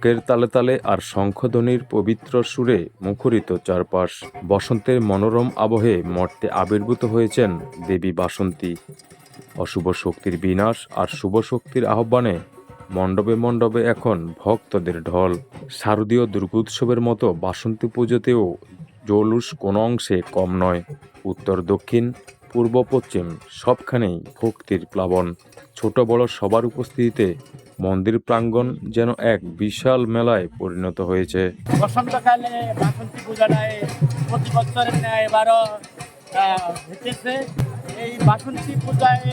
ঢাকের তালে তালে আর শঙ্খধ্বনির পবিত্র সুরে মুখরিত চারপাশ। বসন্তের মনোরম আবহে মর্তে আবির্ভূত হয়েছেন দেবী বাসন্তী। অশুভ শক্তির বিনাশ আর শুভ শক্তির আহ্বানে মণ্ডপে মণ্ডপে এখন ভক্তদের ঢল। শারদীয় দুর্গোৎসবের মতো বাসন্তী পুজোতেও জৌলুস কোনো অংশে কম নয়। উত্তর দক্ষিণ পূর্ব পশ্চিম সবখানেই ভক্তির প্লাবন। ছোট বড় সবার উপস্থিতিতে মন্দির প্রাঙ্গণ যেন এক বিশাল মেলায় পরিণত হয়েছে। বসন্তকালে বাসন্তী পূজাটায় প্রতি বছরের ন্যায় এবারও হইতেছে। এই বাসন্তী পূজায়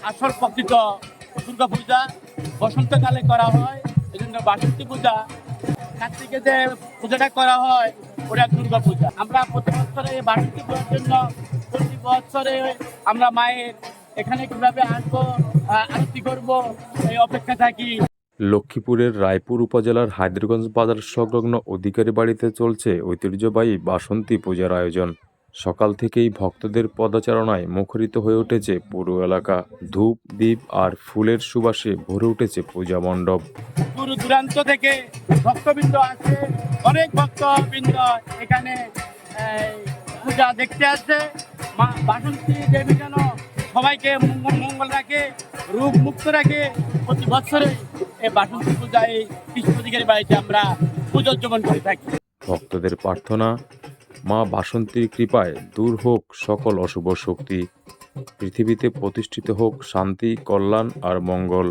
আসল প্রকৃত দুর্গা পূজা বসন্তকালে করা হয়। এই জন্য বাসন্তী পূজা কার্তিকে যে পূজাটা করা হয় ওটা দুর্গা পূজা। আমরা প্রতি বছরে এই বাসন্তী পূজার জন্য প্রতি বছরে আমরা মায়ের এখানে কীভাবে আসবো, আরতি করবো এই অপেক্ষা থাকি। লক্ষ্মীপুরের রায়পুর উপজেলার হায়দ্রগঞ্জ বাজার সংলগ্ন অধিকারী বাড়িতে চলছে ঐতিহ্যবাহী বাসন্তী পূজার আয়োজন। সকাল থেকেই ভক্তদের পদচারণায় মুখরিত হয়ে উঠেছে পুরো এলাকা। ধূপ দ্বীপ আর ফুলের সুবাসে ভরে উঠেছে পূজা মণ্ডপ। দূর দূরান্ত থেকে ভক্তবৃন্দ আছে, অনেক ভক্তবৃন্দ এখানে পূজা দেখতে আসছে। মা বাসন্তী দেবী যেন সবাইকে মঙ্গল রাখে, রূপ মুক্ত রাখে। প্রতি বছরে এই বাসন্তী পূজায় কৃষ্ণ অধিকারী বাড়িতে আমরা পুজো উদযাপন করে থাকি। ভক্তদের প্রার্থনা, মা বাসন্তীর কৃপায় দূর হোক সকল অশুভ শক্তি, পৃথিবীতে প্রতিষ্ঠিত হোক শান্তি, কল্যাণ আর মঙ্গল।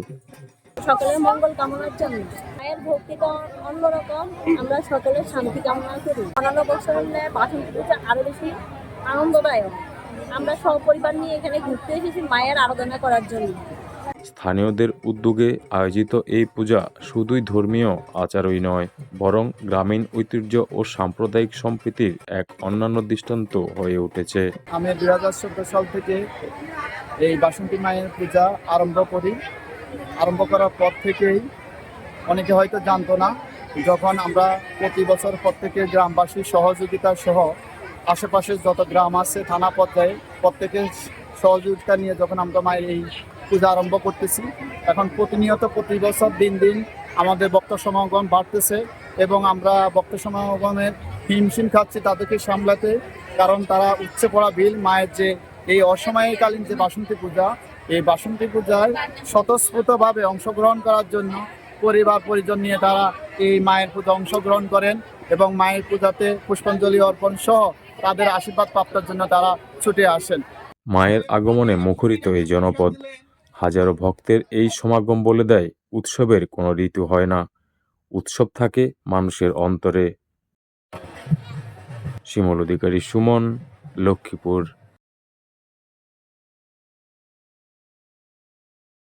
সকলের মঙ্গল কামনার জন্য মায়ের ভক্তি তো অন্যরকম। আমরা সকলের শান্তি কামনা করি। অন্যান্য বছরের ন্যায় বাসন্তী পূজা আরো বেশি আনন্দদায়ক। আমরা সপরিবার নিয়ে এখানে ঘুরতে এসেছি মায়ের আরাধনা করার জন্য। স্থানীয়দের উদ্যোগে আয়োজিত এই পূজা শুধুই ধর্মীয় আচারই নয়, বরং গ্রামীণ ঐতিহ্য ও সাম্প্রদায়িক সম্প্রীতির এক অন্যান্য দৃষ্টান্ত হয়ে উঠেছে। আমি 2014 সাল থেকে এই বাসন্তী মায়ের পূজা আরম্ভ করি। আরম্ভ করার পর থেকেই অনেকে হয়তো জানতো না, যখন আমরা প্রতি বছর প্রত্যেকে গ্রামবাসীর সহযোগিতা সহ আশেপাশের যত গ্রাম আছে থানা পর্যায়ে প্রত্যেকের সহযোগিতা নিয়ে যখন আমরা মায়ের এই পূজা আরম্ভ করতেছি, এখন প্রতিনিয়ত প্রতি বছর দিন দিন আমাদের ভক্ত সমাগম বাড়তেছে এবং আমরা ভক্ত সমাগমের হিমশিম খাচ্ছি তাদেরকে সামলাতে। কারণ তারা উচ্চে পড়া বিল মায়ের যে এই অসময়কালীন যে বাসন্তী পূজা, এই বাসন্তী পূজায় স্বতঃস্ফূর্তভাবে অংশগ্রহণ করার জন্য পরিবার পরিজন নিয়ে তারা এই মায়ের পূজা অংশগ্রহণ করেন এবং মায়ের পূজাতে পুষ্পাঞ্জলি অর্পণ সহ তাদের আশীর্বাদ প্রাপ্তির জন্য তারা ছুটে আসেন। মায়ের আগমনে মুখরিত এই জনপদ। হাজারো ভক্তের এই সমাগম বলে দেয় উৎসবের কোনো ঋতু হয় না, উৎসব থাকে মানুষের অন্তরে। শিমুল অধিকারী, সুমন, লক্ষ্মীপুর।